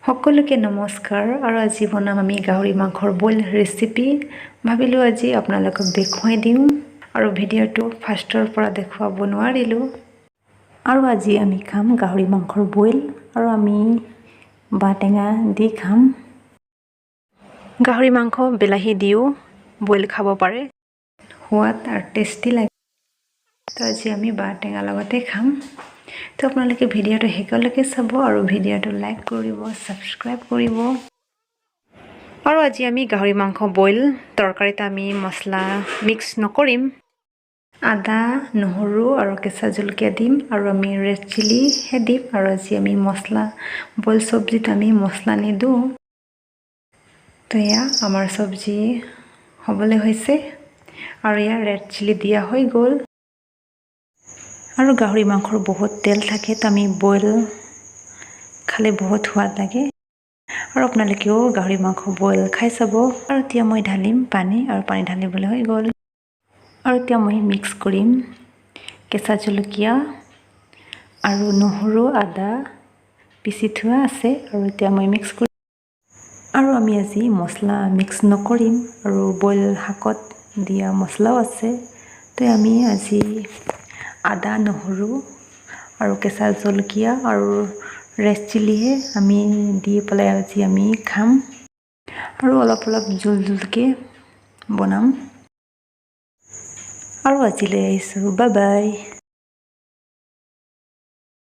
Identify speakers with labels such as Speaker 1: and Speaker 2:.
Speaker 1: সকলোকে নমস্কাৰ আৰু আজি বনাম আমি গাহৰি মাংসৰ বইল ৰেচিপি ভাবিলোঁ আজি আপোনালোকক দেখুৱাই দিম আৰু ভিডিঅ'টো ফাৰ্ষ্টৰ পৰা দেখুৱাব নোৱাৰিলোঁ আৰু আজি আমি খাম গাহৰি মাংসৰ বইল আৰু আমি বাটেঙা দি খাম গাহৰি মাংস বিলাহী দিও বইল খাব পাৰে সোৱাদ আৰু টেষ্টি লাগে তো আজি আমি বাটেঙা লগতে খাম তো আপোনালোকে ভিডিঅ'টো শেষলৈকে চাব আৰু ভিডিঅ'টো লাইক কৰিব সাবস্ক্ৰাইব কৰিব আৰু আজি আমি গাহৰি মাংস বইল তৰকাৰীত আমি মছলা মিক্স নকৰিম আদা নহৰু আৰু কেঁচা জলকীয়া দিম আৰু আমি ৰেড চিলি হে দিম আৰু আজি আমি মছলা বইল চব্জিত আমি মছলা নিদিওঁ তো এয়া আমাৰ চব্জি হ'বলৈ হৈছে আৰু ইয়াৰ ৰেড চিলি দিয়া হৈ গ'ল আৰু গাহৰি মাংসৰ বহুত তেল থাকে তো আমি বইল খালে বহুত সোৱাদ লাগে আৰু আপোনালোকেও গাহৰি মাংস বইল খাই চাব আৰু এতিয়া মই ঢালিম পানী আৰু পানী ঢালিবলৈ হৈ গ'ল আৰু এতিয়া মই মিক্স কৰিম কেঁচা জলকীয়া আৰু নহৰু আদা পিচি থোৱা আছে আৰু এতিয়া মই মিক্স কৰিম আৰু আমি আজি মছলা মিক্স নকৰিম আৰু বইল শাকত দিয়া মছলাও আছে তো আমি আজি আদা নহৰু আৰু কেঁচা জলকীয়া আৰু ৰেড চিলিহে আমি দি পেলাই আজি আমি খাম আৰু অলপ জোল জোলকৈ বনাম আৰু আজিলৈ আহিছোঁ বাই বাই